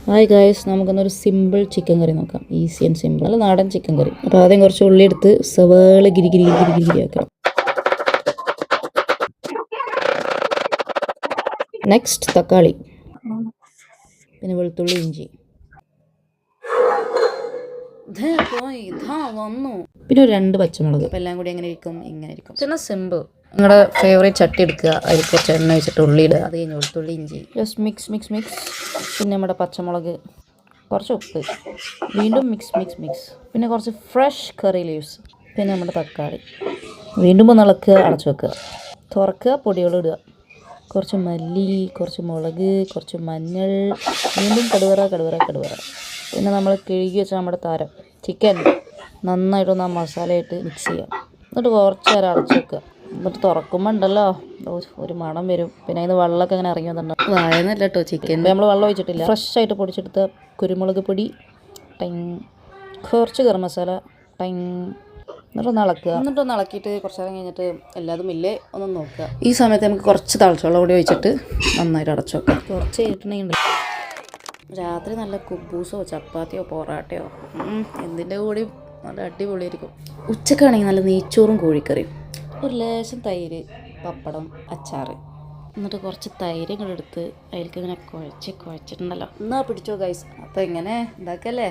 Hi guys, നമുക്കൊന്നൊരു simple chicken കറി നോക്കാം. Easy and simple, നല്ല നാടൻ ചിക്കൻ കറി. അപ്പോൾ ആദ്യം കുറച്ച് ഉള്ളി എടുത്ത് സവാള ഗിരി ഗിരി ഗിരി ഗിരി ഗിരി ആക്കണം. നെക്സ്റ്റ് തക്കാളി, പിന്നെ വെളുത്തുള്ളി, ഇഞ്ചി, വന്നു, പിന്നെ ഒരു 2 പച്ചമുളക്. അപ്പോൾ എല്ലാം കൂടി എങ്ങനെ ഇരിക്കും? ഇങ്ങനെ ഇരിക്കും. പിന്നെ സിമ്പിൾ. നിങ്ങളുടെ ഫേവറേറ്റ് ചട്ടി എടുക്കുക, അതിൽ കുറച്ച് എണ്ണ വെച്ചിട്ട് ഉള്ളി ഇടുക, അത് കഴിഞ്ഞ് വെളുത്തുള്ളി, ഇഞ്ചി, ജസ്റ്റ് മിക്സ് മിക്സ് മിക്സ്. പിന്നെ നമ്മുടെ പച്ചമുളക്, കുറച്ച് ഉപ്പ്, വീണ്ടും മിക്സ് മിക്സ് മിക്സ്. പിന്നെ കുറച്ച് ഫ്രഷ് കറി ലീവ്സ്, പിന്നെ നമ്മുടെ തക്കാളി. വീണ്ടും ഒന്ന് ഇളക്കുക, അടച്ചു വെക്കുക, തുറക്കുക, പൊടികൾ ഇടുക, കുറച്ച് മല്ലി, കുറച്ച് മുളക്, കുറച്ച് മഞ്ഞൾ, വീണ്ടും കടുവറ കടുവറ കടുവറ. പിന്നെ നമ്മൾ കഴുകി വെച്ചാൽ നമ്മുടെ താരം ചിക്കൻ നന്നായിട്ടൊന്ന് ആ മസാലയായിട്ട് മിക്സ് ചെയ്യുക. എന്നിട്ട് കുറച്ച് നേരം അടച്ചു വെക്കുക. എന്നിട്ട് തുറക്കുമ്പോൾ ഉണ്ടല്ലോ ഒരു മണം വരും. പിന്നെ അതിന് വെള്ളമൊക്കെ അങ്ങനെ ഇറങ്ങി വന്നിട്ടുണ്ട്. വായനല്ല കേട്ടോ ചിക്കൻ. നമ്മൾ വെള്ളം ഒഴിച്ചിട്ടില്ല. ഫ്രഷായിട്ട് പൊടിച്ചെടുത്ത കുരുമുളക് പൊടി, ടൈം, കുറച്ച് ഗരം മസാല, ടൈം. എന്നിട്ടൊന്ന് ഇളക്കുക. എന്നിട്ടൊന്ന് ഇളക്കിയിട്ട് കുറച്ച് നേരം കഴിഞ്ഞിട്ട് എല്ലാതും ഇല്ലേ ഒന്ന് നോക്കുക. ഈ സമയത്ത് നമുക്ക് കുറച്ച് തളിച്ചവെള്ളം കൂടി ഒഴിച്ചിട്ട് നന്നായിട്ട് അടച്ചു വെക്കുക. കുറച്ച് കഴിഞ്ഞിട്ടുണ്ടെങ്കിൽ രാത്രി നല്ല കുബൂസോ ചപ്പാത്തിയോ പൊറാട്ടയോ എന്തിൻ്റെ കൂടെയും നല്ല അടിപൊളിയായിരിക്കും. ഉച്ചക്കാണെങ്കിൽ നല്ല നെയ്ച്ചോറും കോഴിക്കറിയും, ഒരു ലേശം തൈര്, പപ്പടം, അച്ചാർ. എന്നിട്ട് കുറച്ച് തൈര് ഇങ്ങോട്ട് എടുത്ത് അതിലേക്ക് ഇങ്ങനെ കുഴച്ചിട്ടുണ്ടല്ലോ. എന്നാൽ പിടിച്ചോ ഗൈസ്. അപ്പോൾ ഇങ്ങനെ ഉണ്ടാക്കല്ലേ.